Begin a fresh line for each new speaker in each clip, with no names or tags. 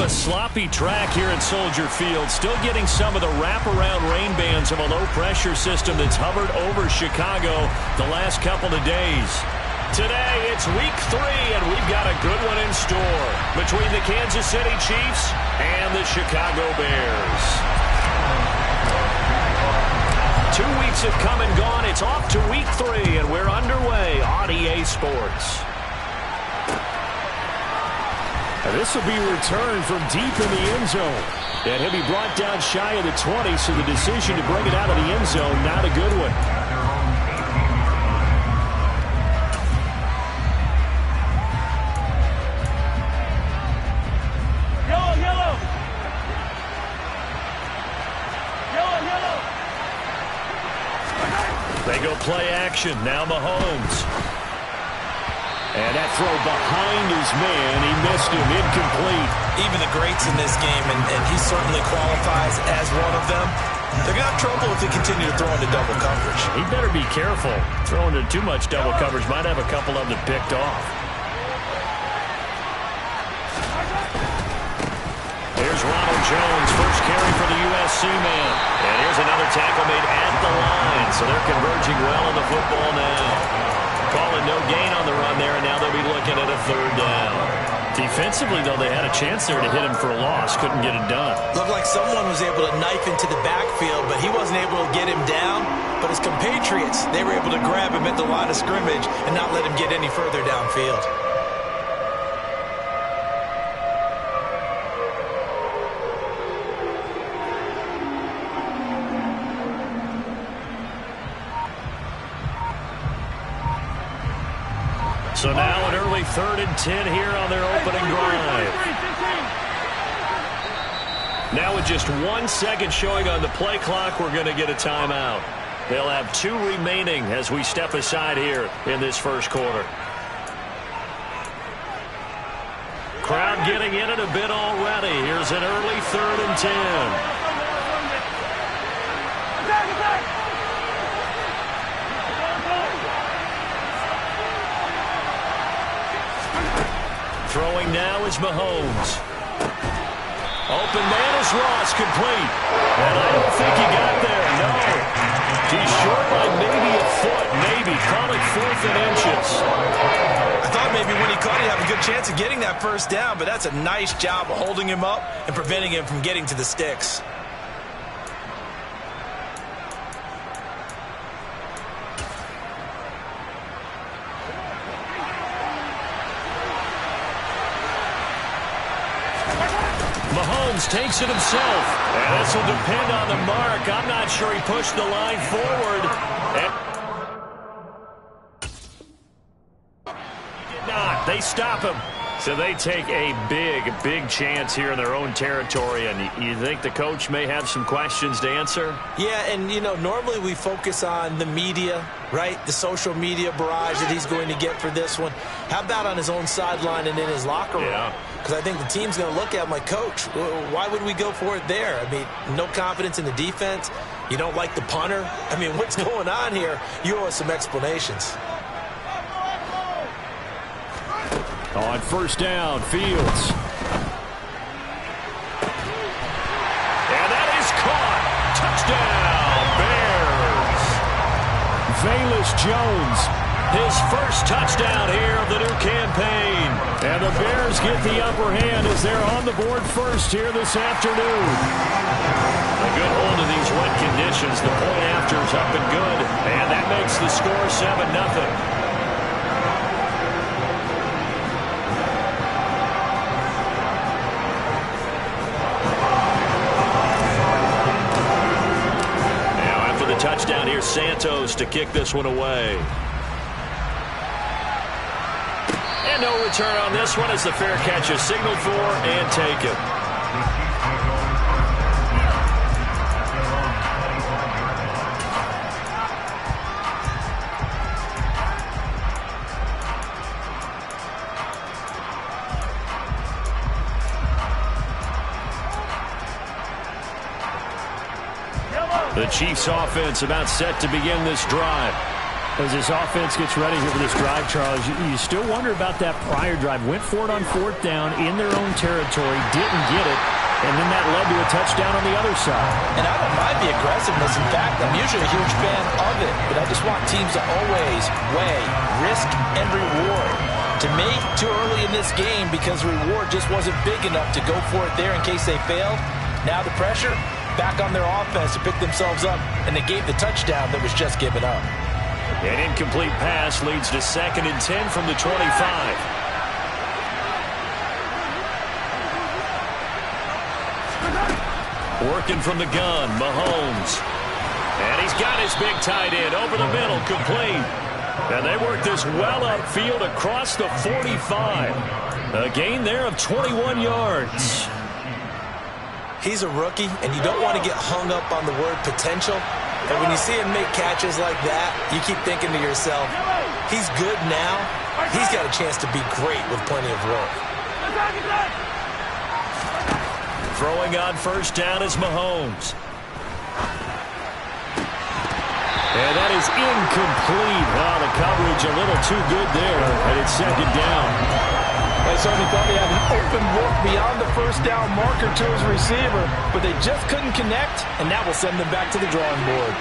a sloppy track here at Soldier Field. Still getting some of the wraparound rain bands of a low-pressure system that's hovered over Chicago the last couple of days. Today, it's week 3, and we've got a good one in store between the Kansas City Chiefs and the Chicago Bears. 2 weeks have come and gone. It's off to week 3, and we're underway on EA Sports.
This will be returned from deep in the end zone. And he'll be brought down shy of the 20, so the decision to bring it out of the end zone, not a good one.
Yellow.
They go play action. Now Mahomes. And that throw behind his man, he missed him, incomplete.
Even the greats in this game, and he certainly qualifies as one of them. They're going to have trouble if they continue to throw into double coverage.
He better be careful. Throwing into too much double coverage might have a couple of them picked off. Here's Ronald Jones, first carry for the USC man. And here's another tackle made at the line, so they're converging well on the football now. Calling no gain on the run there, and now they'll be looking at a 3rd down. Defensively, though, they had a chance there to hit him for a loss. Couldn't get it done.
Looked like someone was able to knife into the backfield, but he wasn't able to get him down. But his compatriots, they were able to grab him at the line of scrimmage and not let him get any further downfield.
So now an early 3rd and 10 here on their opening drive. Now with just 1 second showing on the play clock, we're going to get a timeout. They'll have 2 remaining as we step aside here in this first quarter. Crowd getting in it a bit already. Here's an early 3rd and 10. Throwing now is Mahomes. Open man is Ross, complete. And I don't think he got there, no. He's short by maybe a foot, maybe. Call it 4th and inches.
I thought maybe when he caught it, he'd have a good chance of getting that first down, but that's a nice job of holding him up and preventing him from getting to the sticks.
Mahomes takes it himself. And this will depend on the mark. I'm not sure he pushed the line forward. And he did not. They stop him. So they take a big chance here in their own territory. And you think the coach may have some questions to answer?
Yeah, and, you know, normally we focus on the media, right? The social media barrage that he's going to get for this one. How about on his own sideline and in his locker room?
Yeah.
Because I think the team's going to look at him like, Coach, why would we go for it there? I mean, no confidence in the defense. You don't like the punter. I mean, what's going on here? You owe us some explanations.
On 1st down, Fields.
And that is caught. Touchdown, Bears.
Velus Jones.
His first touchdown here of the new campaign.
And the Bears get the upper hand as they're on the board first here this afternoon.
A good hold of these wet conditions. The point after is up and good. And that makes the score 7-0. Touchdown here, Santos to kick this one away. And no return on this one as the fair catch is signaled for and taken. The Chiefs offense about set to begin this drive.
As this offense gets ready here for this drive, Charles, you still wonder about that prior drive. Went for it on 4th down in their own territory, didn't get it, and then that led to a touchdown on the other side.
And I don't mind the aggressiveness. In fact, I'm usually a huge fan of it, but I just want teams to always weigh risk and reward. To me, too early in this game because reward just wasn't big enough to go for it there in case they failed. Now the pressure back on their offense to pick themselves up, and they gave the touchdown that was just given up.
An incomplete pass leads to 2nd and 10 from the 25. Working from the gun, Mahomes. And he's got his big tight end over the middle, complete. And they work this well upfield across the 45. A gain there of 21 yards.
He's a rookie, and you don't want to get hung up on the word potential. And when you see him make catches like that, you keep thinking to yourself, he's good now. He's got a chance to be great with plenty of work.
Throwing on 1st down is Mahomes. And that is incomplete. Wow, the coverage a little too good there, and it's 2nd down.
They certainly thought they had an open look beyond the 1st down marker to his receiver, but they just couldn't connect, and that will send them back to the drawing board.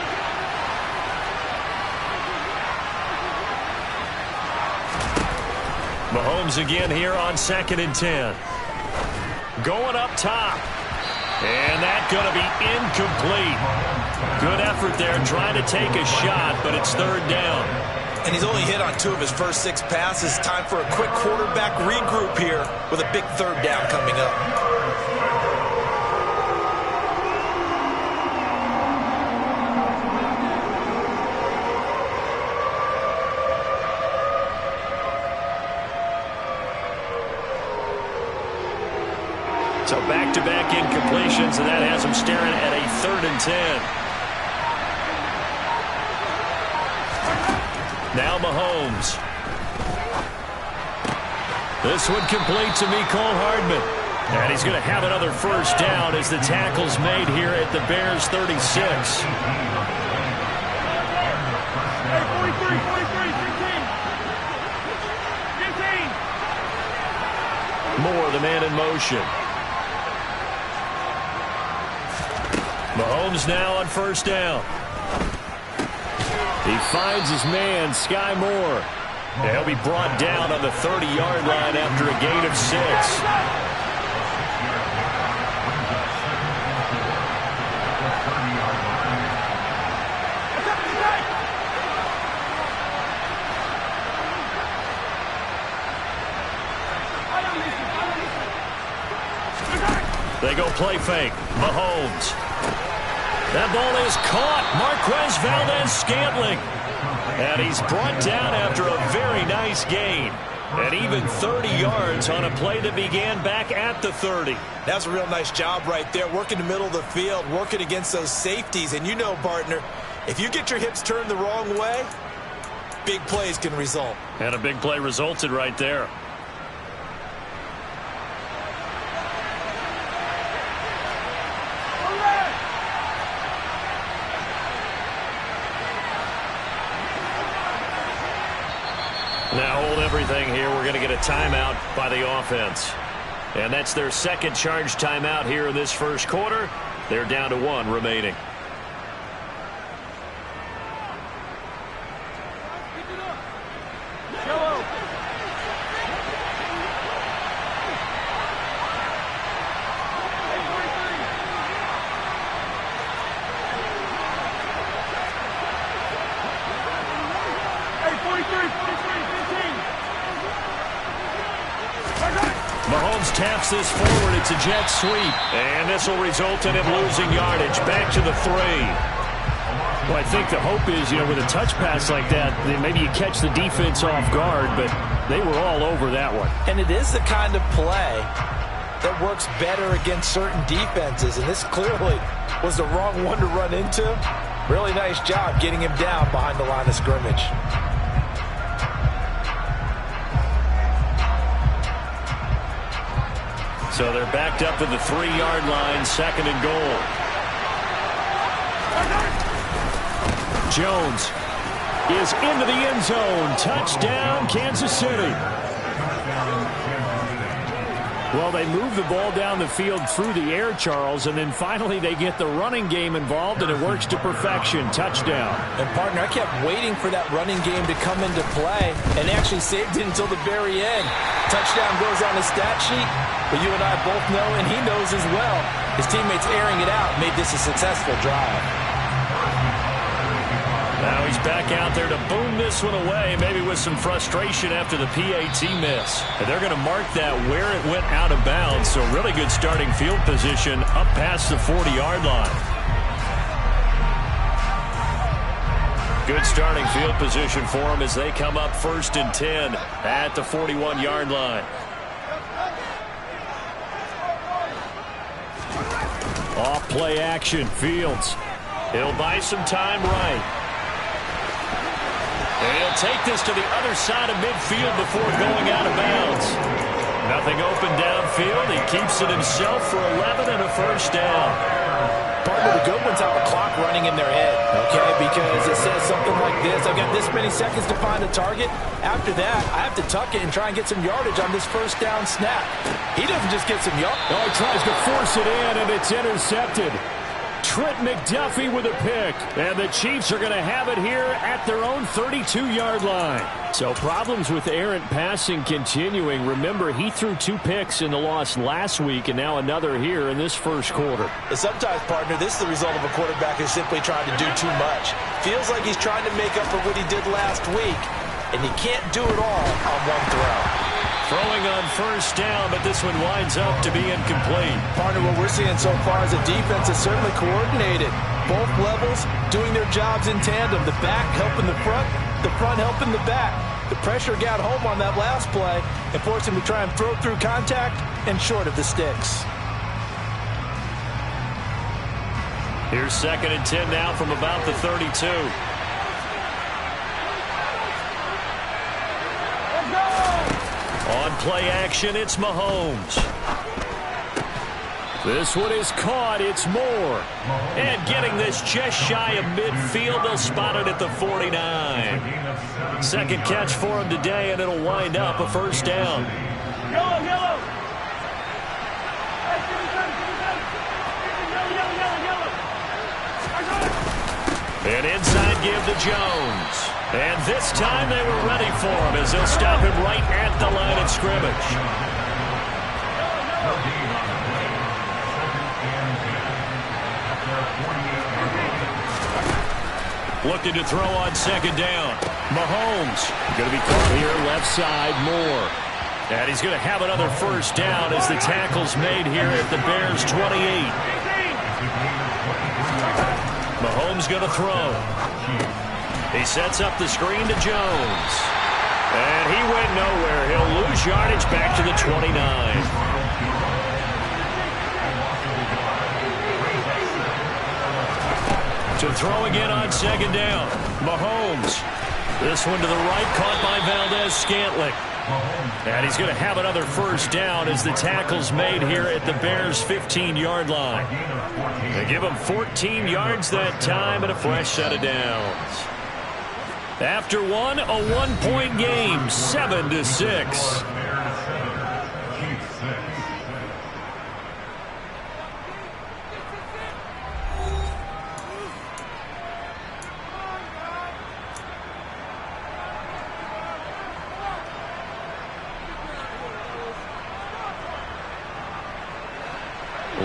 Mahomes again here on 2nd and 10. Going up top. And that's going to be incomplete. Good effort there trying to take a shot, but it's 3rd down.
And he's only hit on 2 of his first 6 passes. Time for a quick quarterback regroup here with a big 3rd down coming up.
So back-to-back incompletions, and that has him staring at a 3rd and 10. Now Mahomes. This one complete to Mecole Hardman. And he's going to have another 1st down as the tackle's made here at the Bears' 36.
Hey, 43, 15.
Moore, the man in motion. Mahomes now on 1st down. He finds his man, Sky Moore. And he'll be brought down on the 30-yard line after a gain of 6. They go play fake. Mahomes. That ball is caught. Marquez Valdes-Scantling. And he's brought down after a very nice gain. And even 30 yards on a play that began back at the 30.
That's a real nice job right there, working the middle of the field, working against those safeties. And you know, partner, if you get your hips turned the wrong way, big plays can result.
And a big play resulted right there. Now hold everything here. We're going to get a timeout by the offense. And that's their 2nd charge timeout here in this 1st quarter. They're down to 1 remaining. Mahomes taps this forward. It's a jet sweep. And this will result in him losing yardage. Back to the 3.
Well, I think the hope is, with a touch pass like that, then maybe you catch the defense off guard, but they were all over that one.
And it is the kind of play that works better against certain defenses. And this clearly was the wrong one to run into. Really nice job getting him down behind the line of scrimmage.
So they're backed up to the 3-yard line, 2nd and goal. Jones. is into the end zone. Touchdown, Kansas City.
Well, they move the ball down the field through the air, Charles, and then finally they get the running game involved, and it works to perfection. Touchdown.
And, partner, I kept waiting for that running game to come into play and actually saved it until the very end. Touchdown goes on the stat sheet, but you and I both know, and he knows as well, his teammates airing it out made this a successful drive.
Now he's back out there to boom this one away, maybe with some frustration after the PAT miss. And they're going to mark that where it went out of bounds, so really good starting field position up past the 40-yard line. Good starting field position for them as they come up 1st and 10 at the 41-yard line.
Off play action, Fields.
He'll buy some time right. And he'll take this to the other side of midfield before going out of bounds. Nothing open downfield. He keeps it himself for 11 and a first down.
Partner, the good ones have a clock running in their head, okay? Because it says something like this. I've got this many seconds to find a target. After that, I have to tuck it and try and get some yardage on this first down snap. He doesn't just get some yardage.
Oh, he tries to force it in, and it's intercepted. Trent McDuffie with a pick. And the Chiefs are going to have it here at their own 32-yard line. So problems with errant passing continuing. Remember, he threw 2 picks in the loss last week, and now another here in this first quarter.
Sometimes, partner, this is the result of a quarterback who's simply trying to do too much. Feels like he's trying to make up for what he did last week, and he can't do it all on one throw.
Throwing on first down, but this one winds up to be incomplete.
Partner, what we're seeing so far is the defense is certainly coordinated. Both levels doing their jobs in tandem. The back helping the front helping the back. The pressure got home on that last play and forced him to try and throw through contact and short of the sticks.
Here's 2nd and 10 now from about the 32. On play action, it's Mahomes.
This one is caught. It's Moore.
And getting this just shy of midfield, they'll spot it at the 49. Second catch for him today, and it'll wind up a first down. An inside give to Jones. And this time they were ready for him as they'll stop him right at the line of scrimmage. Looking to throw on 2nd down. Mahomes going to be caught here left side, Moore. And he's going to have another first down as the tackle's made here at the Bears' 28. Mahomes going to throw. He sets up the screen to Jones. And he went nowhere. He'll lose yardage back to the 29. To throw again on 2nd down. Mahomes. This one to the right, caught by Valdez-Scantling. And he's going to have another first down as the tackle's made here at the Bears' 15-yard line. They give him 14 yards that time and a fresh set of downs. After one, a 1-point game, 7-6.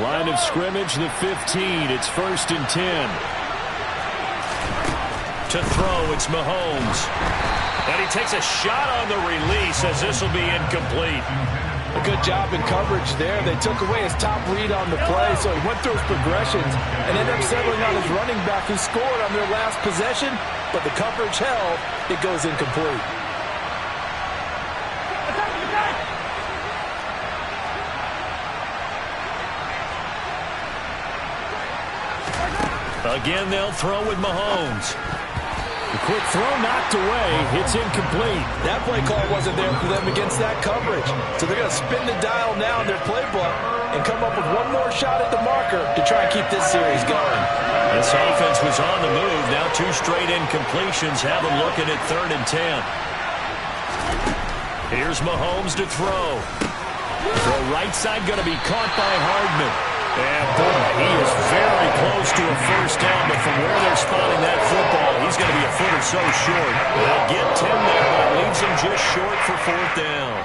Line of scrimmage, the 15. It's 1st and 10.
To throw, it's Mahomes. And he takes a shot on the release as this will be incomplete.
A good job in coverage there. They took away his top read on the play, so he went through his progressions and ended up settling on his running back who scored on their last possession, but the coverage held. It goes incomplete.
Again, they'll throw with Mahomes.
The quick throw knocked away. It's incomplete.
That play call wasn't there for them against that coverage. So they're going to spin the dial now in their playbook and come up with one more shot at the marker to try and keep this series going.
This offense was on the move. Now 2 straight incompletions have them looking at 3rd and 10. Here's Mahomes to throw. Throw right side going to be caught by Hardman. And boy, he is very close to a first down, but from where they're spotting that football, he's going to be a foot or so short. They'll get 10 there, but it leaves him just short for 4th down.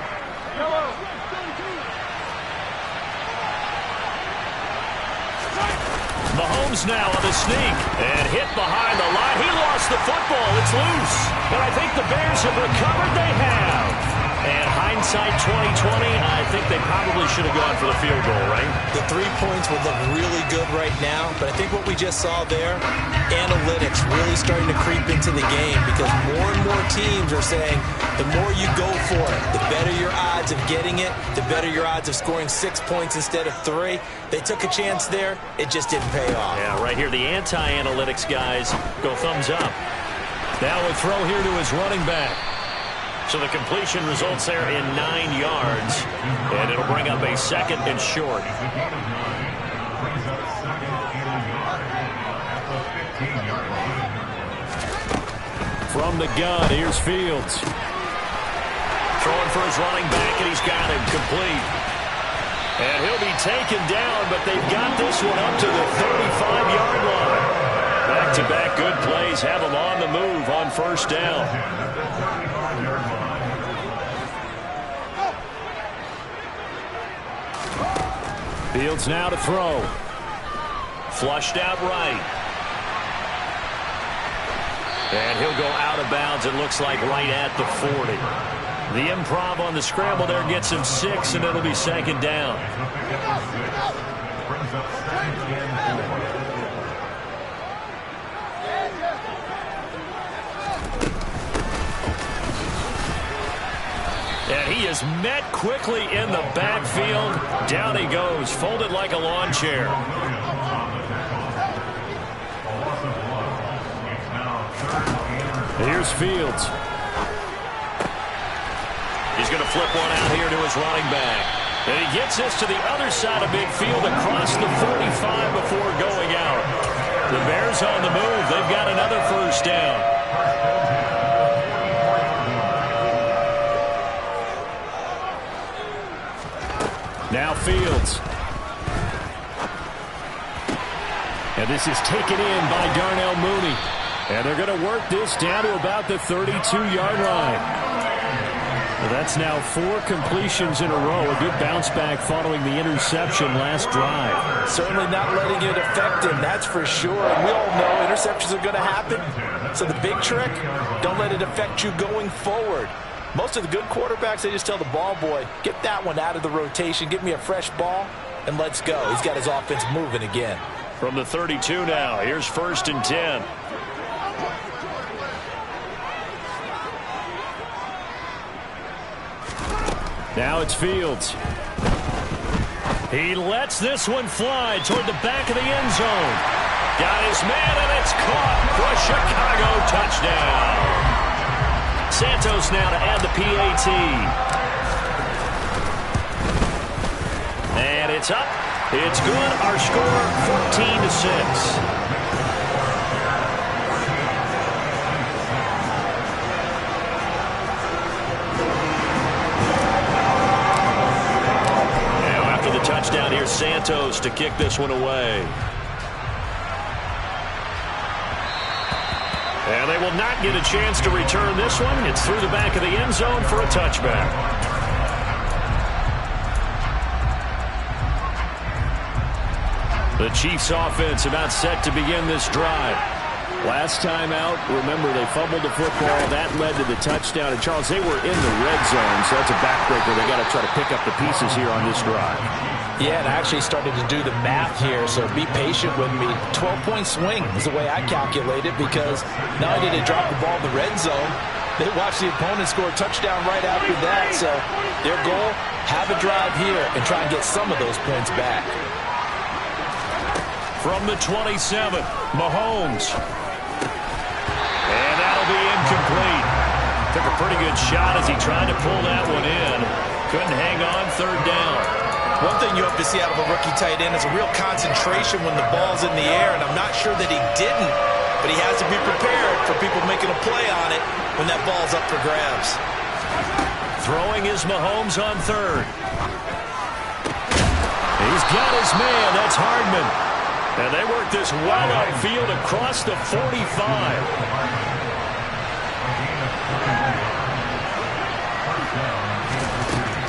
Mahomes now on the sneak and hit behind the line. He lost the football. It's loose. But I think the Bears have recovered. They have. And hindsight 2020, I think they probably should have gone for the field goal, right?
The 3 points would look really good right now, but I think what we just saw there, analytics really starting to creep into the game because more and more teams are saying the more you go for it, the better your odds of getting it, the better your odds of scoring 6 points instead of 3. They took a chance there. It just didn't pay off.
Yeah, right here, the anti-analytics guys go thumbs up. Now a throw here to his running back. So the completion results there in 9 yards, and it'll bring up a 2nd and short.
From the gun, here's Fields.
Throwing for his running back, and he's got him complete. And he'll be taken down, but they've got this one up to the 35-yard line. Back-to-back good plays have them on the move on 1st down.
Fields now to throw.
Flushed out right. And he'll go out of bounds, it looks like right at the 40. The improv on the scramble there gets him 6, and it'll be 2nd down. And he is met quickly in the backfield. Down he goes, folded like a lawn chair.
Here's Fields.
He's going to flip one out here to his running back. And he gets this to the other side of midfield across the 45 before going out. The Bears on the move. They've got another 1st down.
Now Fields. And this is taken in by Darnell Mooney. And they're going to work this down to about the 32-yard line. Well, that's now 4 completions in a row. A good bounce back following the interception last drive.
Certainly not letting it affect him, that's for sure. And we all know interceptions are going to happen. So the big trick, don't let it affect you going forward. Most of the good quarterbacks, they just tell the ball boy, get that one out of the rotation, give me a fresh ball, and let's go. He's got his offense moving again.
From the 32 now, here's 1st and 10.
Now it's Fields.
He lets this one fly toward the back of the end zone. Got his man, and it's caught for a Chicago touchdown. Santos now to add the PAT. And it's up. It's good. Our score, 14-6. Touchdown here, Santos to kick this one away. And they will not get a chance to return this one. It's through the back of the end zone for a touchback. The Chiefs offense about set to begin this drive.
Last time out, remember, they fumbled the football. That led to the touchdown. And, Charles, they were in the red zone, so that's a backbreaker. They got to try to pick up the pieces here on this drive.
Yeah, and I actually started to do the math here, so be patient with me. 12-point swing is the way I calculate it because not only did they drop the ball in the red zone, they watched the opponent score a touchdown right after that. So their goal, have a drive here and try and get some of those points back.
From the 27, Mahomes. And that'll shot as he tried to pull that one in. Couldn't hang on third down.
One thing you hope to see out of a rookie tight end is a real concentration when the ball's in the air, and I'm not sure that he didn't, but he has to be prepared for people making a play on it when that ball's up for grabs.
Throwing is Mahomes on third. He's got his man. That's Hardman. And they work this well upfield across the 45.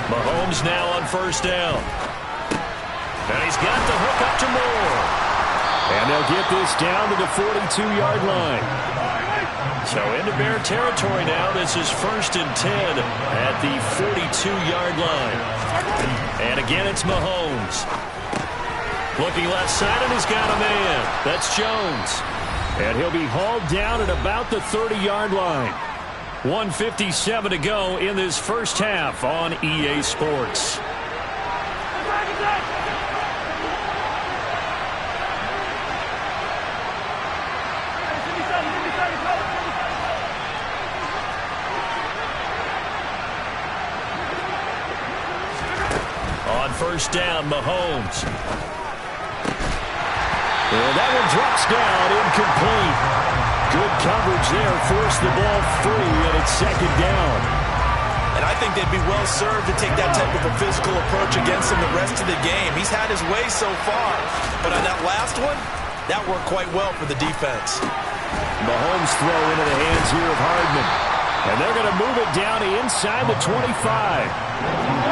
Mahomes now on first down. And he's got the hook up to Moore.
And they'll get this down to the 42-yard line.
So into Bear territory now. This is 1st and 10 at the 42-yard line. And again, it's Mahomes. Looking left side, and he's got a man. That's Jones.
And he'll be hauled down at about the 30-yard line.
1:57 to go in this first half on EA Sports. On first down, Mahomes.
And that one drops down, incomplete. Good coverage there, forced the ball free, and it's second down.
And I think they'd be well served to take that type of a physical approach against him the rest of the game. He's had his way so far, but on that last one, that worked quite well for the defense.
Mahomes throw into the hands here of Hardman. And they're going to move it down to inside the 25.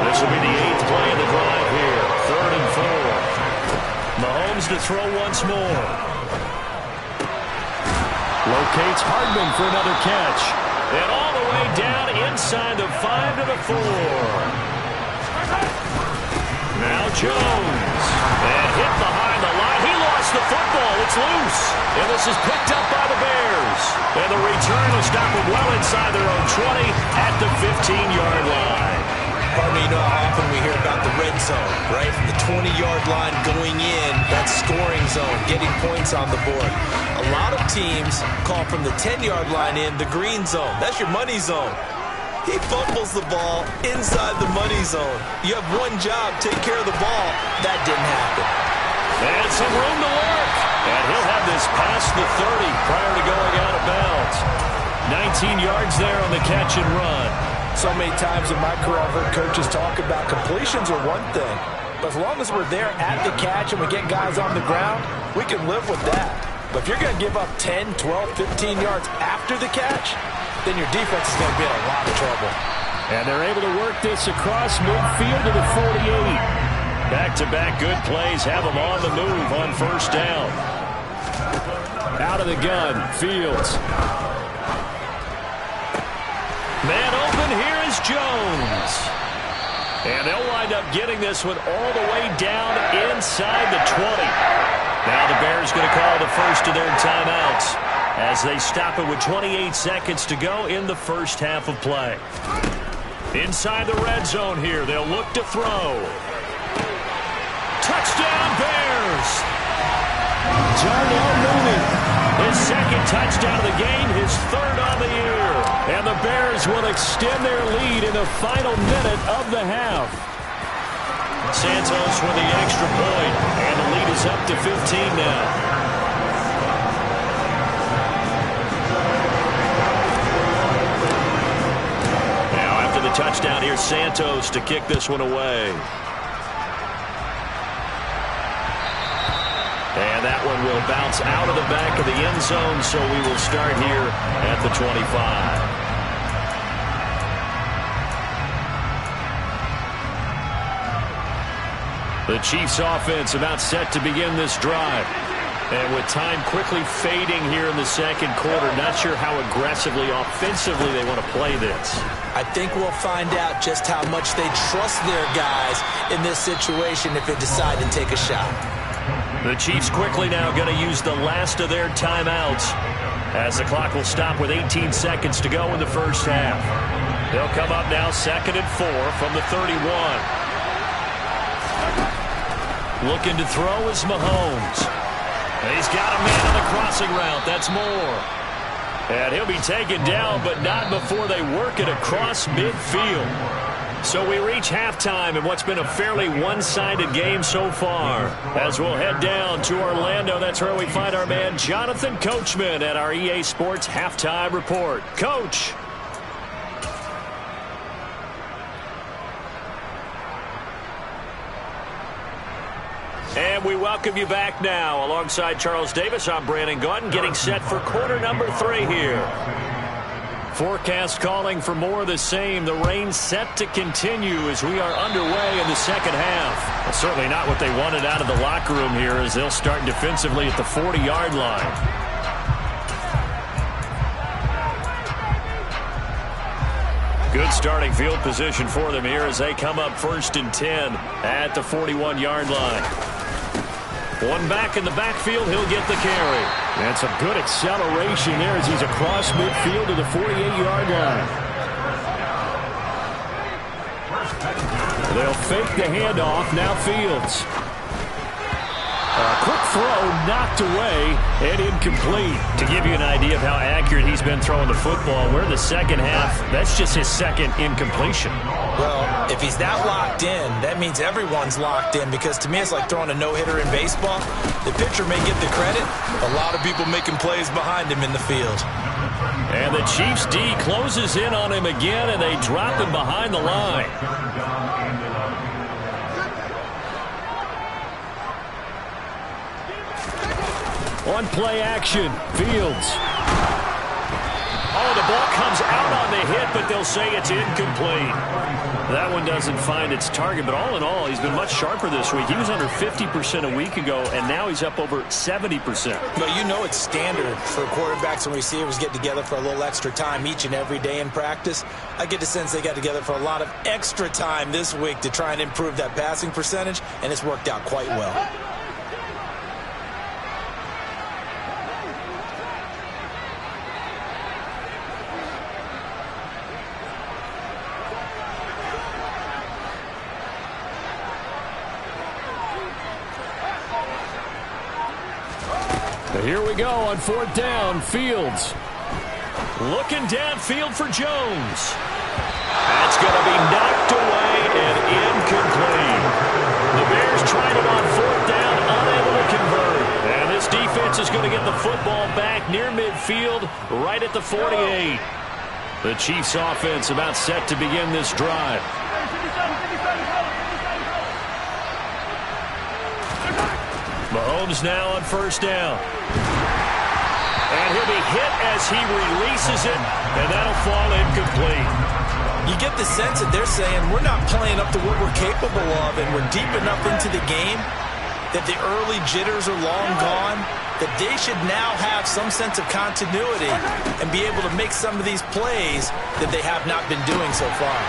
This will be the 8th play of the drive here. 3rd and 4. Mahomes to throw once more.
Locates Hardman for another catch.
And all the way down inside the 5 to the 4. Now Jones. And hit behind the line. He lost the football. It's loose. And this is picked up by the Bears. And the return will stop them well inside their own 20 at the 15-yard line.
You know how often we hear about the red zone, right? From the 20-yard line going in, that scoring zone, getting points on the board. A lot of teams call from the 10-yard line in the green zone. That's your money zone. He fumbles the ball inside the money zone. You have one job, take care of the ball. That didn't happen.
And some room to work. And he'll have this past the 30 prior to going out of bounds. 19 yards there on the catch and run.
So many times in my career I've heard coaches talk about completions are one thing. But as long as we're there at the catch and we get guys on the ground, we can live with that. But if you're going to give up 10, 12, 15 yards after the catch, then your defense is going to be in a lot of trouble.
And they're able to work this across midfield to the 48.
Back-to-back good plays have them on the move on first down.
Out of the gun, Fields.
Man open, here is Jones. And they'll wind up getting this one all the way down inside the 20. Now the Bears going to call the first of their timeouts as they stop it with 28 seconds to go in the first half of play. Inside the red zone here, they'll look to throw. Touchdown Bears!
Darnell Mooney.
His second touchdown of the game, his 3rd on the year.
And the Bears will extend their lead in the final minute of the half.
Santos with the extra point, and the lead is up to 15 now. Now after the touchdown, here's Santos to kick this one away. And that one will bounce out of the back of the end zone, so we will start here at the 25. The Chiefs offense about set to begin this drive. And with time quickly fading here in the second quarter, not sure how aggressively, offensively they want to play this.
I think we'll find out just how much they trust their guys in this situation if they decide to take a shot.
The Chiefs quickly now going to use the last of their timeouts as the clock will stop with 18 seconds to go in the first half. They'll come up now 2nd and 4 from the 31. Looking to throw is Mahomes. And he's got a man on the crossing route. That's Moore. And he'll be taken down, but not before they work it across midfield. So we reach halftime in what's been a fairly one-sided game so far. As we'll head down to Orlando, that's where we find our man Jonathan Coachman at our EA Sports Halftime Report. Coach. And we welcome you back now. Alongside Charles Davis, I'm Brandon Gaudin, getting set for quarter number 3 here. Forecast calling for more of the same. The rain set to continue as we are underway in the second half. Well, certainly not what they wanted out of the locker room here as they'll start defensively at the 40-yard line. Good starting field position for them here as they come up 1st and 10 at the 41-yard line. One back in the backfield, he'll get the carry.
And some good acceleration there as he's across midfield to the 48-yard line. They'll fake the handoff. Now Fields. Quick throw knocked away and incomplete.
To give you an idea of how accurate he's been throwing the football, we're in the second half. That's just his second incompletion.
Well, if he's that locked in, that means everyone's locked in, because to me it's like throwing a no-hitter in baseball. The pitcher may get the credit. A lot of people making plays behind him in the field.
And the Chiefs D closes in on him again, and they drop him behind the line.
On play action, Fields.
Oh, the ball comes out on the hit, but they'll say it's incomplete. That one doesn't find its target, but all in all, he's been much sharper this week. He was under 50% a week ago, and now he's up over 70%.
But you know it's standard for quarterbacks and receivers get together for a little extra time each and every day in practice. I get the sense they got together for a lot of extra time this week to try and improve that passing percentage, and it's worked out quite well.
Here we go on 4th down. Fields.
Looking downfield for Jones. That's going to be knocked away and incomplete. The Bears tried it on 4th down, unable to convert. And this defense is going to get the football back near midfield, right at the 48. The Chiefs offense about set to begin this drive. Mahomes now on 1st down. And he'll be hit as he releases it, and that'll fall incomplete.
You get the sense that they're saying we're not playing up to what we're capable of, and we're deep enough into the game that the early jitters are long gone, that they should now have some sense of continuity and be able to make some of these plays that they have not been doing so far.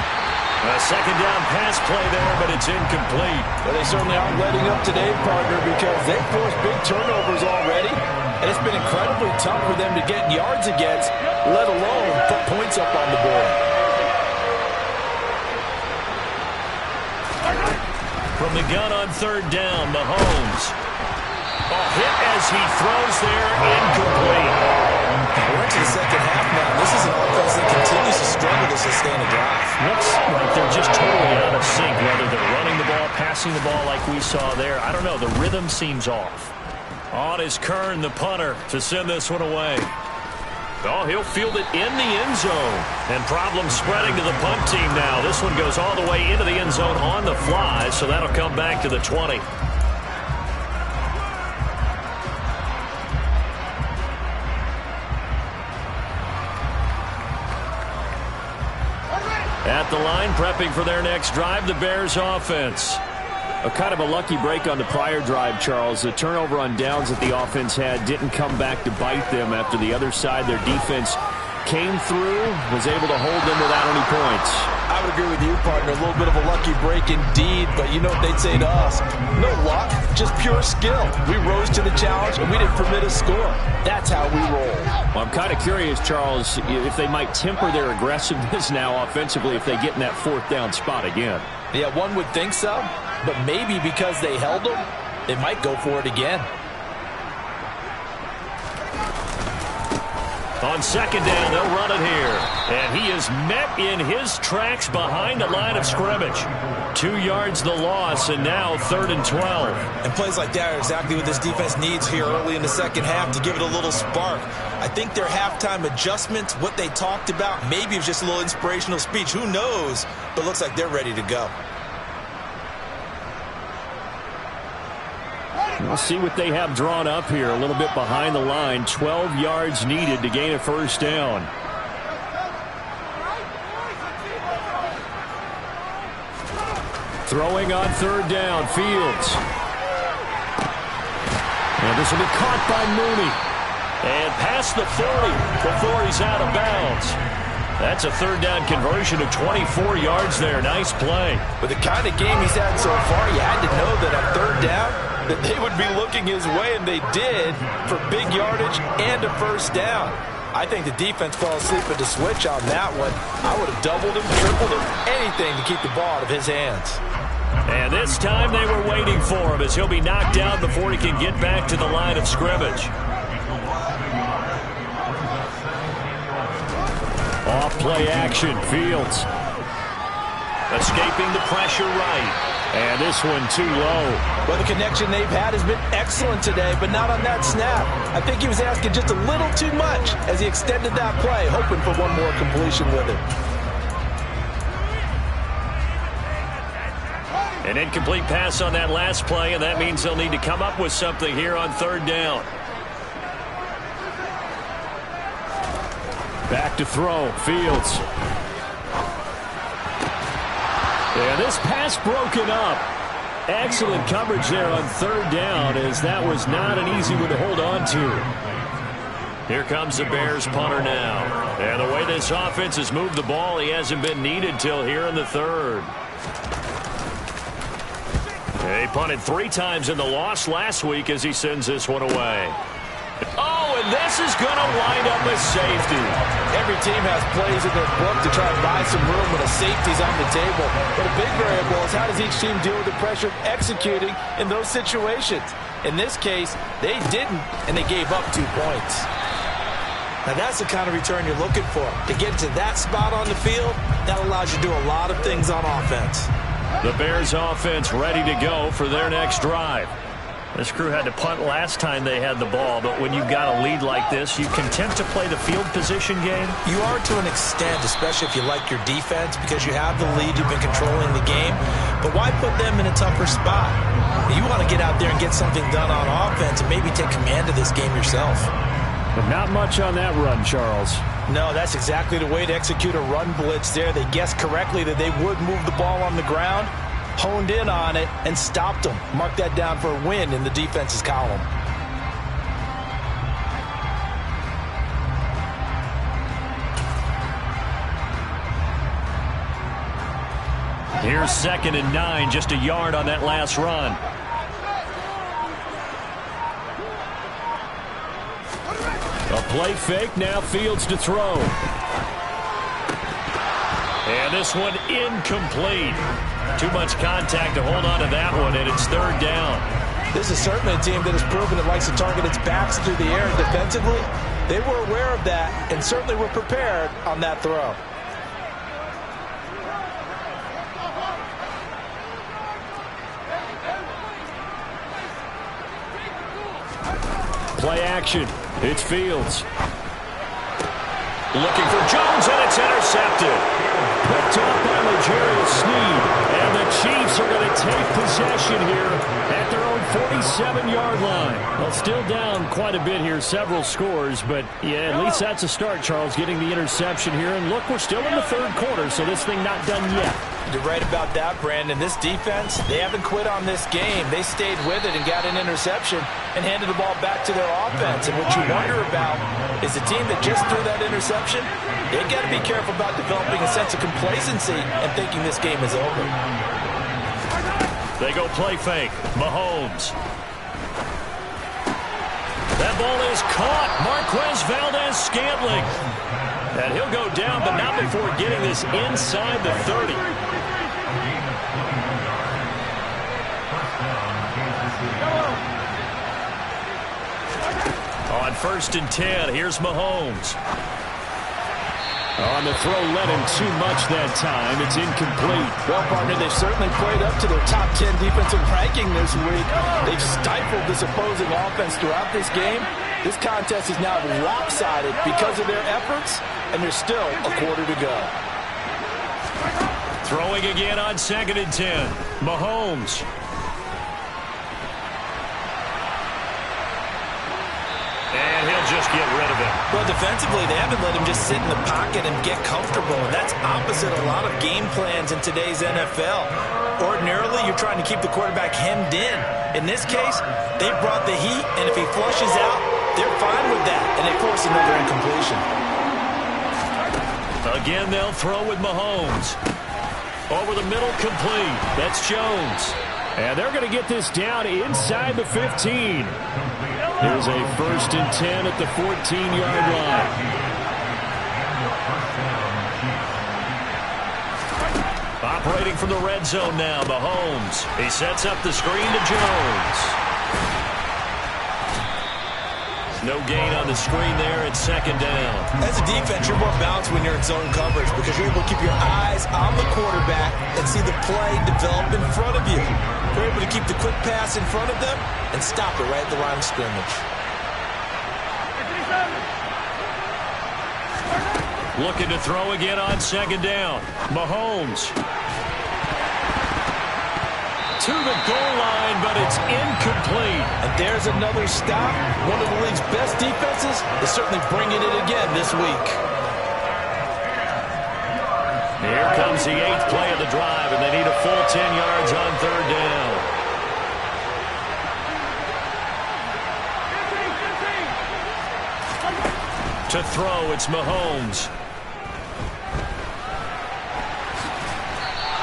A 2nd down pass play there, but it's incomplete.
Well, they certainly aren't letting up today, partner, because they forced big turnovers already, and it's been incredibly tough for them to get yards against, let alone put points up on the board.
From the gun on 3rd down, Mahomes. Hit as he throws there, incomplete.
We're into the second half now. This is an offense that continues to struggle to sustain a drive.
Looks like they're just totally out of sync, whether they're running the ball, passing the ball like we saw there. I don't know. The rhythm seems off. On is Kern, the punter, to send this one away. Oh, he'll field it in the end zone. And problems spreading to the punt team now. This one goes all the way into the end zone on the fly, so that'll come back to the 20. At the line, prepping for their next drive, the Bears offense.
A kind of a lucky break on the prior drive, Charles. The turnover on downs that the offense had didn't come back to bite them after the other side. Their defense came through, was able to hold them without any points.
I would agree with you, partner. A little bit of a lucky break indeed, but you know what they'd say to us. No luck, just pure skill. We rose to the challenge, and we didn't permit a score. That's how we roll.
Well, I'm kind of curious, Charles, if they might temper their aggressiveness now offensively if they get in that 4th down spot again.
Yeah, one would think so, but maybe because they held them, they might go for it again.
On second down, they'll run it here. And he is met in his tracks behind the line of scrimmage. 2 yards the loss, and now 3rd and 12.
And plays like that are exactly what this defense needs here early in the second half to give it a little spark. I think their halftime adjustments, what they talked about, maybe it was just a little inspirational speech. Who knows? But it looks like they're ready to go.
We'll see what they have drawn up here. A little bit behind the line. 12 yards needed to gain a first down. Throwing on 3rd down, Fields. And this will be caught by Mooney.
And past the 40 before he's out of bounds. That's a 3rd down conversion of 24 yards there. Nice play.
With the kind of game he's had so far, you had to know that on 3rd down, that they would be looking his way, and they did, for big yardage and a first down. I think the defense fell asleep at the switch on that one. I would have doubled him, tripled him, anything to keep the ball out of his hands.
And this time they were waiting for him as he'll be knocked down before he can get back to the line of scrimmage.
Off play action, Fields.
Escaping the pressure right.
And this one too low.
Well, the connection they've had has been excellent today, but not on that snap. I think he was asking just a little too much as he extended that play, hoping for one more completion with it.
An incomplete pass on that last play, and that means they'll need to come up with something here on 3rd down.
Back to throw, Fields. And this pass broken up. Excellent coverage there on 3rd down, as that was not an easy one to hold on to.
Here comes the Bears punter now. And the way this offense has moved the ball, he hasn't been needed till here in the 3rd. He punted 3 times in the loss last week as he sends this one away. Oh, and this is going to wind up a safety.
Every team has plays in their book to try and buy some room when a safety's on the table. But a big variable is how does each team deal with the pressure of executing in those situations. In this case, they didn't, and they gave up 2 points. Now that's the kind of return you're looking for. To get to that spot on the field, that allows you to do a lot of things on offense.
The Bears offense ready to go for their next drive. This crew had to punt last time they had the ball, but when you've got a lead like this, you content to play the field position game?
You are to an extent, especially if you like your defense, because you have the lead, you've been controlling the game. But why put them in a tougher spot? You want to get out there and get something done on offense and maybe take command of this game yourself.
But not much on that run, Charles.
No, that's exactly the way to execute a run blitz there. They guessed correctly that they would move the ball on the ground, honed in on it, and stopped them. Mark that down for a win in the defense's column.
Here's 2nd and 9, just a yard on that last run.
A play fake, now Fields to throw.
And this one incomplete. Too much contact to hold on to that one, and it's 3rd down.
This is certainly a team that has proven it likes to target its backs through the air defensively. They were aware of that and certainly were prepared on that throw.
Play action. It's Fields.
Looking for Jones, and it's intercepted.
Picked off by L'Jarius Sneed. And the Chiefs are going to take possession here at their own 47-yard line. Well, still down quite a bit here, several scores, but yeah, at least that's a start, Charles, getting the interception here. And look, we're still in the 3rd quarter, so this thing not done yet.
You're right about that, Brandon. This defense, they haven't quit on this game. They stayed with it and got an interception and handed the ball back to their offense. And what you wonder about is the team that just threw that interception, they got to be careful about developing a sense of complacency and thinking this game is over.
They go play fake. Mahomes. That ball is caught. Marquez Valdes-Scantling. And he'll go down, but not before getting this inside the 30. On 1st and 10, here's Mahomes.
On the throw, led him too much that time. It's incomplete.
Well, partner, they've certainly played up to their top 10 defensive ranking this week. They've stifled this opposing offense throughout this game. This contest is now lopsided because of their efforts, and there's still a quarter to go.
Throwing again on 2nd and 10. Mahomes. And he'll just get rid of it.
Well, defensively, they haven't let him just sit in the pocket and get comfortable, and that's opposite a lot of game plans in today's NFL. Ordinarily, you're trying to keep the quarterback hemmed in. In this case, they brought the heat, and if he flushes out, they're fine with that, and they force another incompletion.
Again, they'll throw with Mahomes. Over the middle, complete. That's Jones.
And they're going to get this down inside the 15. Here's a 1st and 10 at the 14-yard line.
Operating from the red zone now, Mahomes. He sets up the screen to Jones. No gain on the screen there. It's 2nd down.
As a defense, you're more balanced when you're in zone coverage because you're able to keep your eyes on the quarterback and see the play develop in front of you. You're able to keep the quick pass in front of them and stop it right at the line of scrimmage.
Looking to throw again on 2nd down. Mahomes. To the goal line, but it's incomplete.
And there's another stop. One of the league's best defenses is certainly bringing it again this week.
Here comes the 8th play of the drive, and they need a full 10 yards on 3rd down. To throw, it's Mahomes.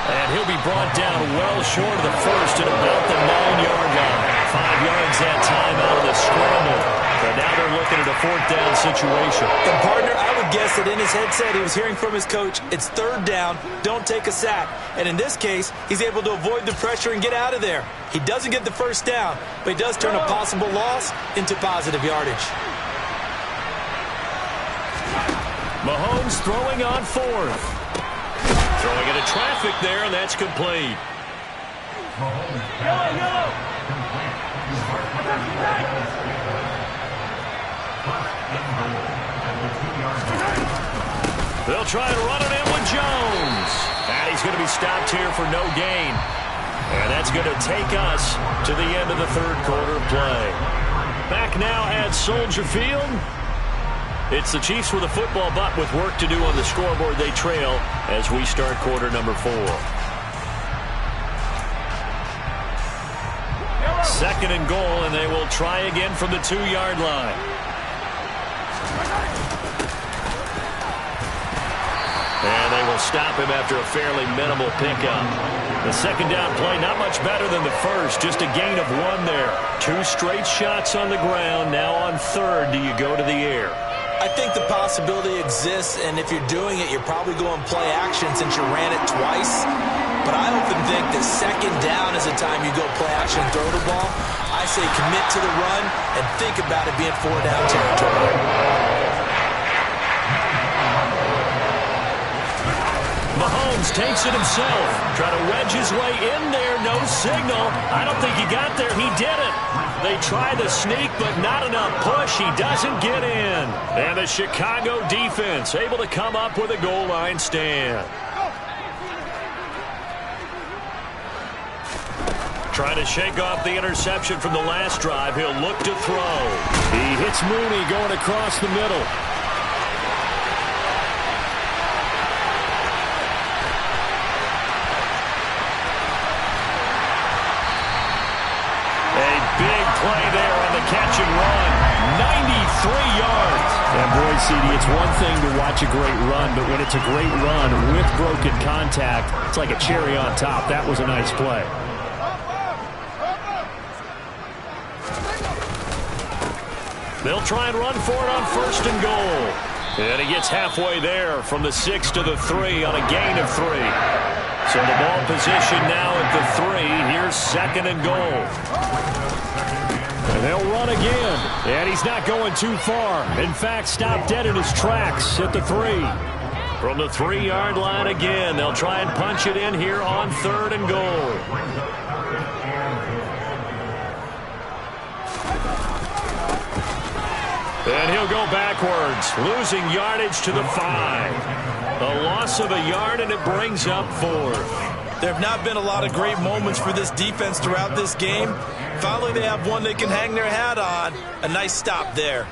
And he'll be brought down well short of the first at about the 9-yard line. 5 yards that time out of the scramble. But now they're looking at a 4th down situation.
And partner, I would guess that in his headset he was hearing from his coach, it's 3rd down, don't take a sack. And in this case, he's able to avoid the pressure and get out of there. He doesn't get the 1st down, but he does turn a possible loss into positive yardage.
Mahomes throwing on 4th. Throwing into traffic there, and that's complete. They'll try and run it in with Jones. And he's going to be stopped here for no gain. And that's going to take us to the end of the 3rd quarter play. Back now at Soldier Field. It's the Chiefs with a football, but with work to do on the scoreboard, they trail as we start quarter number 4. 2nd and goal, and they will try again from the 2-yard line. And they will stop him after a fairly minimal pickup. The 2nd down play, not much better than the first, just a gain of 1 there. 2 straight shots on the ground. Now on 3rd, do you go to the air?
I think the possibility exists, and if you're doing it, you're probably going play action since you ran it twice. But I often think that 2nd down is the time you go play action and throw the ball. I say commit to the run and think about it being 4-down territory.
Mahomes takes it himself. Trying to wedge his way in there. No signal. I don't think he got there. He did it. They try the sneak, but not enough push. He doesn't get in. And the Chicago defense able to come up with a goal line stand. Trying to shake off the interception from the last drive. He'll look to throw.
He hits Mooney going across the middle.
Big play there on the catch and run. 93 yards.
And boy, CD, it's one thing to watch a great run, but when it's a great run with broken contact, it's like a cherry on top. That was a nice play.
They'll try and run for it on 1st and goal. And he gets halfway there from the 6 to the 3 on a gain of 3. So the ball position now at the 3. Here's 2nd and goal.
And they'll run again. And he's not going too far. In fact, stopped dead in his tracks at the 3.
From the 3-yard line again, they'll try and punch it in here on 3rd and goal. And he'll go backwards, losing yardage to the 5. A loss of a yard, and it brings up 4th.
There have not been a lot of great moments for this defense throughout this game. Finally, they have one they can hang their hat on. A nice stop there.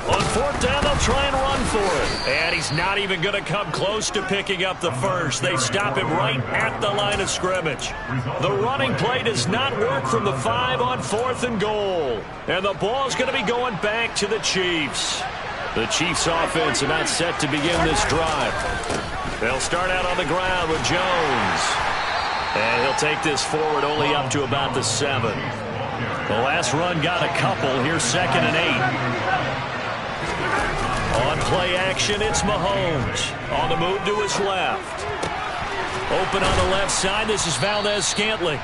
On 4th down, they'll try and run for it. And he's not even going to come close to picking up the first. They stop him right at the line of scrimmage. The running play does not work from the 5 on 4th and goal. And the ball's going to be going back to the Chiefs. The Chiefs offense about set to begin this drive. They'll start out on the ground with Jones. And he'll take this forward only up to about the 7. The last run got a couple. Here's 2nd and 8. On play action, it's Mahomes. On the move to his left. Open on the left side, this is Valdez-Scantling.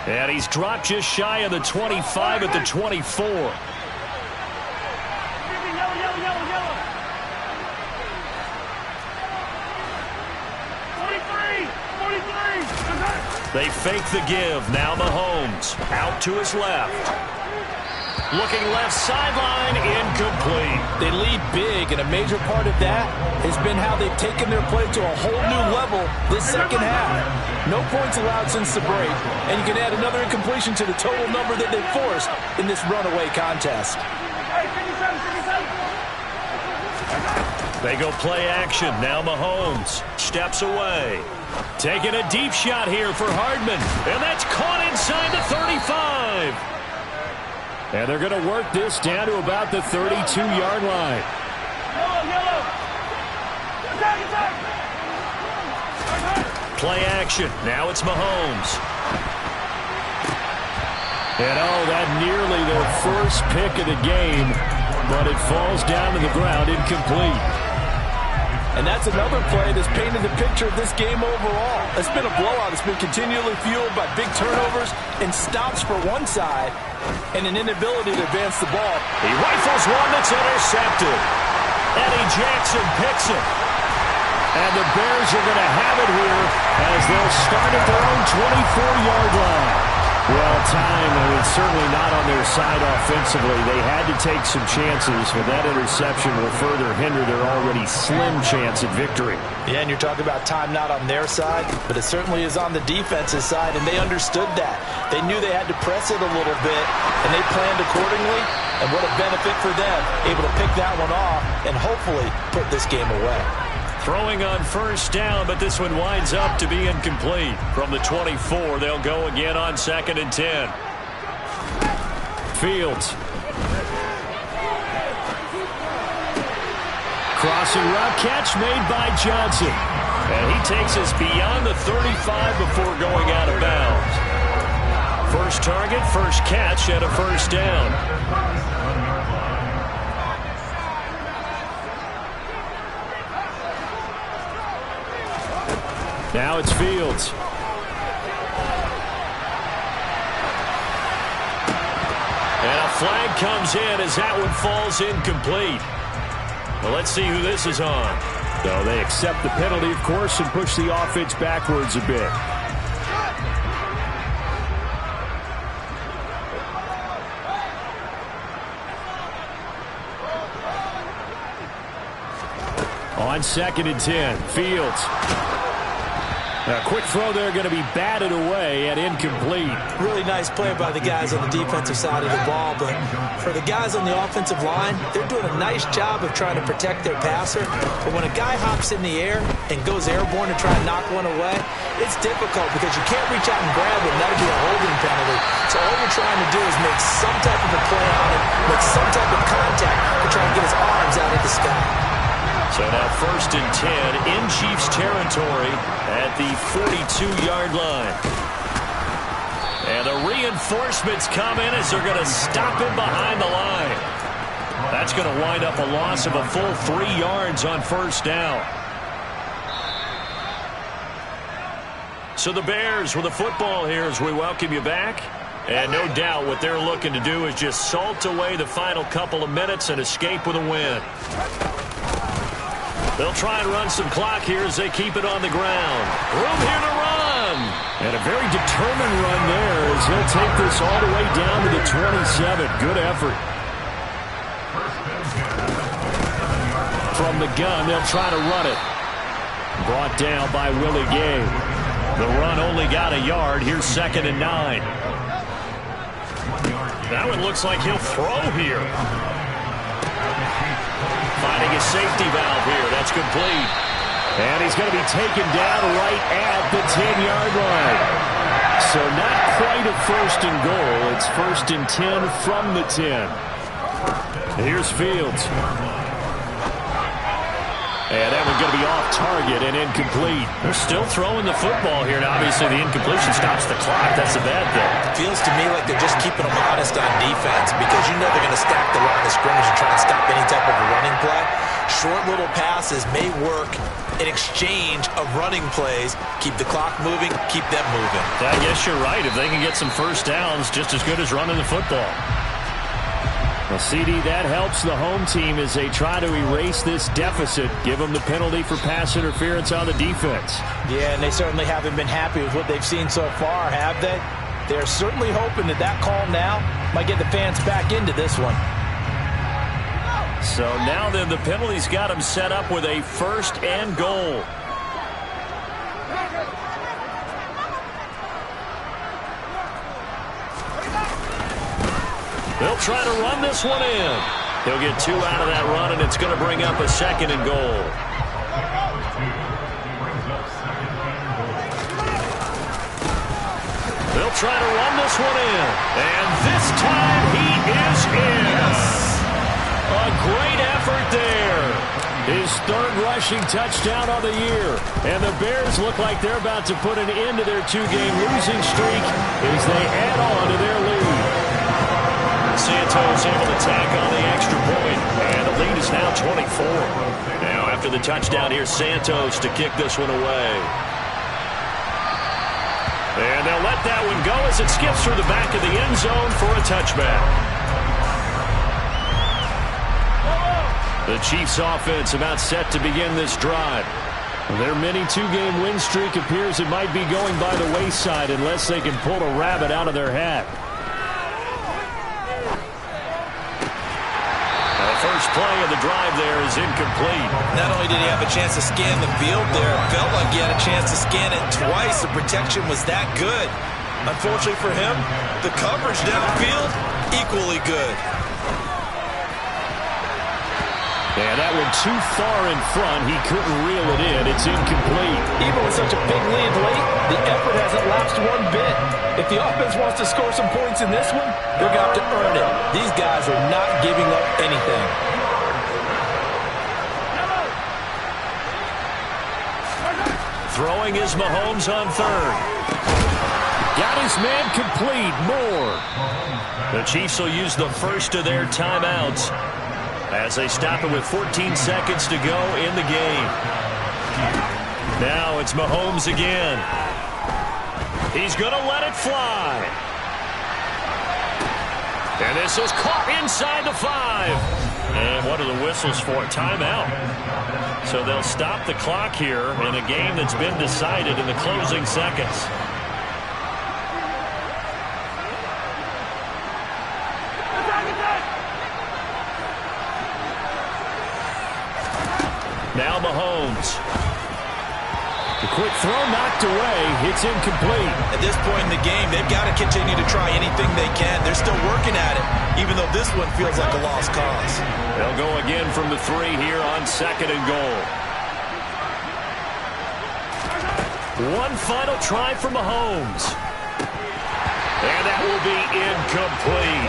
And he's dropped just shy of the 25 at the 24. They fake the give. Now Mahomes out to his left. Looking left sideline, incomplete.
They lead big, and a major part of that has been how they've taken their play to a whole new level this second half. No points allowed since the break, and you can add another incompletion to the total number that they've forced in this runaway contest.
They go play action. Now Mahomes steps away. Taking a deep shot here for Hardman, and that's caught inside the 35.
And they're going to work this down to about the 32-yard line.
Play action. Now it's Mahomes.
And that nearly their first pick of the game, but it falls down to the ground incomplete.
And that's another play that's painted the picture of this game overall. It's been a blowout. It's been continually fueled by big turnovers and stops for one side and an inability to advance the ball.
He rifles one that's intercepted. Eddie Jackson picks it. And the Bears are going to have it here as they'll start at their own 24-yard line.
Well, time is certainly not on their side offensively. They had to take some chances, but that interception will further hinder their already slim chance at victory.
Yeah, and you're talking about time not on their side, but it certainly is on the defense's side, and they understood that. They knew they had to press it a little bit, and they planned accordingly, and what a benefit for them, able to pick that one off and hopefully put this game away.
Throwing on 1st down, but this one winds up to be incomplete. From the 24, they'll go again on 2nd and 10.
Fields. Crossing route catch made by Johnson.
And he takes us beyond the 35 before going out of bounds. First target, first catch, and a 1st down.
Now it's Fields.
And a flag comes in as that one falls incomplete. Well, let's see who this is on.
So they accept the penalty, of course, and push the offense backwards a bit. On 2nd and 10, Fields. A quick throw there going to be batted away and incomplete.
Really nice play by the guys on the defensive side of the ball, but for the guys on the offensive line, they're doing a nice job of trying to protect their passer. But when a guy hops in the air and goes airborne to try and knock one away, it's difficult because you can't reach out and grab it, and that'll be a holding penalty. So all you're trying to do is make some type of a play on it, make some type of contact to try and get his arms out of the sky.
So now 1st and 10 in Chiefs territory at the 42-yard line. And the reinforcements come in as they're going to stop him behind the line. That's going to wind up a loss of a full 3 yards on first down. So the Bears with the football here as we welcome you back. And no doubt what they're looking to do is just salt away the final couple of minutes and escape with a win. They'll try and run some clock here as they keep it on the ground. Room here to run.
And a very determined run there as he'll take this all the way down to the 27. Good effort. From the gun, they'll try to run it. Brought down by Willie Gay.
The run only got a yard. Here's 2nd and 9. That one looks like he'll throw here. Finding a safety valve here. That's complete.
And he's going to be taken down right at the 10-yard line. So not quite a 1st and goal. It's 1st and 10 from the 10. Here's Fields. And that one's going to be off target and incomplete.
They're still throwing the football here. Now, obviously, the incompletion stops the clock. That's the bad thing.
It feels to me like they're just keeping them honest on defense because you know they're going to stack the line of scrimmage and try and stop any type of a running play. Short little passes may work in exchange of running plays. Keep the clock moving, keep them moving.
I guess you're right. If they can get some first downs, just as good as running the football.
Well, CD, that helps the home team as they try to erase this deficit. Give them the penalty for pass interference on the defense.
Yeah, and they certainly haven't been happy with what they've seen so far, have they? They're certainly hoping that that call now might get the fans back into this one.
So now then the penalty's got them set up with a 1st and goal. They'll try to run this one in. He'll get 2 out of that run, and it's going to bring up a 2nd and goal. They'll try to run this one in. And this time he is in. A great effort there.
His 3rd rushing touchdown of the year. And the Bears look like they're about to put an end to their 2-game losing streak as they add on to their lead.
Santos able to tack on the extra point, and the lead is now 24. Now after the touchdown, here's Santos to kick this one away. And they'll let that one go as it skips through the back of the end zone for a touchback. The Chiefs offense about set to begin this drive. Their mini 2-game win streak appears it might be going by the wayside unless they can pull a rabbit out of their hat. First play of the drive there is incomplete.
Not only did he have a chance to scan the field there, it felt like he had a chance to scan it twice. The protection was that good. Unfortunately for him, the coverage downfield, equally good.
And that one too far in front. He couldn't reel it in. It's incomplete.
Even with such a big lead late, the effort hasn't lapsed one bit. If the offense wants to score some points in this one, they're going to have to earn it. These guys are not giving up anything.
Throwing is Mahomes on 3rd.
Got his man complete. Moore.
The Chiefs will use the first of their timeouts as they stop it with 14 seconds to go in the game. Now it's Mahomes again. He's going to let it fly. And this is caught inside the 5. And what are the whistles for? Timeout. So they'll stop the clock here in a game that's been decided in the closing seconds. Now Mahomes.
The quick throw knocked away. It's incomplete.
At this point in the game, they've got to continue to try anything they can. They're still working at it, even though this one feels like a lost cause.
They'll go again from the 3 here on 2nd and goal. One final try for Mahomes. And that will be incomplete.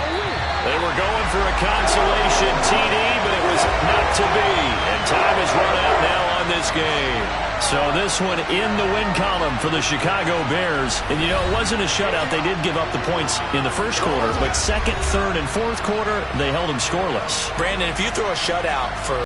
They were going for a consolation TD, but it was not to be. And time is run out now on this game. So this one in the win column for the Chicago Bears. And, you know, it wasn't a shutout. They did give up the points in the first quarter, but second, third, and fourth quarter, they held them scoreless.
Brandon, if you throw a shutout for